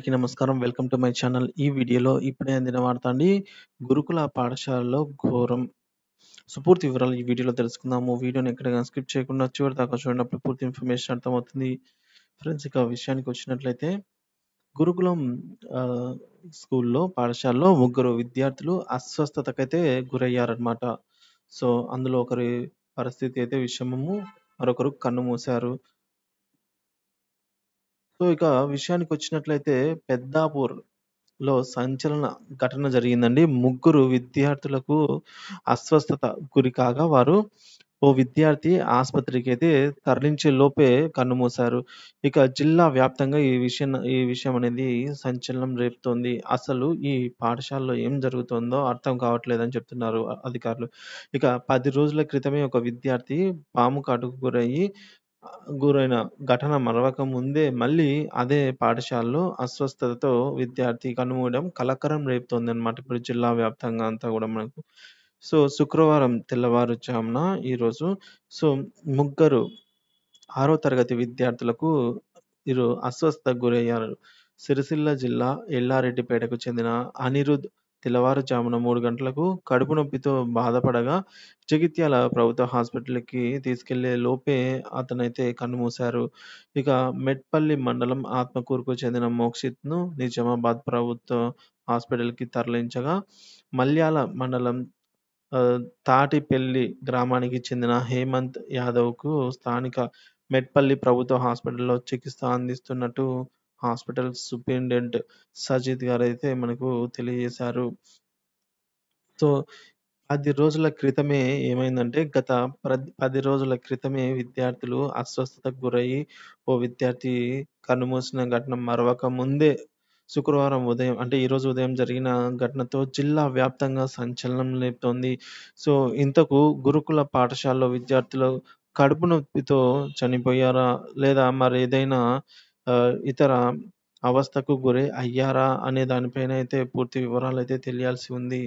అందరికీ నమస్కారం. Welcome to my channel. ఈ వీడియోలో ఇప్పుడే అందిన వార్త అండి. గురుకుల పాఠశాలలో ఘోరం. సో, పూర్తి వివరాలు ఈ వీడియోలో తెలుసుకుందాము. వీడియోని ఎక్కడ గాని స్కిప్ చేయకుండా చివరిదాకా చూడండి. అప్పుడు పూర్తి ఇన్ఫర్మేషన్ అర్థమవుతుంది. ఫ్రెండ్స్, ఇక విషయానికొచ్చినట్లయితే గురుకులం ఆహ్, స్కూల్‌లో పాఠశాలలో ముగ్గురు విద్యార్థులు అస్వస్థతకైతే గురయ్యారన్నమాట. సో, అందులో ఒకరి పరిస్థితి అయితే విషమము. మరొకరు కన్నుమూశారు. సో, ఇక విషయానికొచ్చినట్లయితే పెద్దాపూర్‌లో సంచలన ఘటన జరిగిందండి. ముగ్గురు విద్యార్థులకు అస్వస్థత గురి కాగా ఓ విద్యార్థి ఆస్పత్రికైతే తరలించే లోపే కన్నుమూశారు. ఇక జిల్లా వ్యాప్తంగా ఈ విషయం అనేది సంచలనం రేపుతోంది. అసలు ఈ పాఠశాలలో ఏం జరుగుతుందో అర్థం కావట్లేదని చెప్తున్నారు అధికారులు. ఇక 10 రోజుల క్రితమే ఒక విద్యార్థి పాము కాటుకు గురైన ఘటన మరవక ముందే మళ్ళీ అదే పాఠశాలలో అస్వస్థతతో విద్యార్థి కన్నుమూయడం కలకలం రేపుతోందనమాట. ఇప్పుడు జిల్లా వ్యాప్తంగా అంతా గూడా మనకు. సో, శుక్రవారం తెల్లవారుజామున ఈరోజు సో, ముగ్గురు 6వ తరగతి విద్యార్థులకు అస్వస్థతకు గురయ్యారు. సిరిసిల్ల జిల్లా ఎల్లారెడ్డిపేటకు చెందిన అనిరుద్ తెల్లవారుజామున 3 గంటలకు కడుపు నొప్పితో బాధపడగా జగిత్యాల ప్రభుత్వ హాస్పిటల్‌కి తీసుకెళ్లే లోపే అతనైతే కన్నుమూశారు. ఇక మెట్పల్లి మండలం ఆత్మకూరుకు చెందిన మోక్షిత్‌ను నిజామాబాద్ ప్రభుత్వ హాస్పిటల్‌కి తరలించగా, మల్యాల మండలం తాటిపెల్లి గ్రామానికి చెందిన హేమంత్ యాదవ్‌కు స్థానిక మెట్పల్లి ప్రభుత్వ హాస్పిటల్‌లో చికిత్స అందిస్తున్నట్టు హాస్పిటల్ సూపరింటెండెంట్ సజీద్ గారైతే మనకు తెలియజేశారు. సో, 10 రోజుల క్రితమే ఏమైందంటే, గత 10 రోజుల క్రితమే విద్యార్థులు అస్వస్థతకు గురయ్యి, ఓ విద్యార్థి కన్నుమూసిన ఘటన మరవక ముందే శుక్రవారం ఉదయం అంటే ఈరోజు ఉదయం జరిగిన ఘటనతో జిల్లా వ్యాప్తంగా సంచలనం లేపుతోంది. సో, ఇంతకు గురుకుల పాఠశాలలో విద్యార్థులు కడుపు నొప్పితో చనిపోయారా? లేదా మరేదైనా ఇతర అవస్థకు గురై అయ్యారా? అనే దానిపైన అయితే పూర్తి వివరాలైతే తెలియాల్సి ఉంది.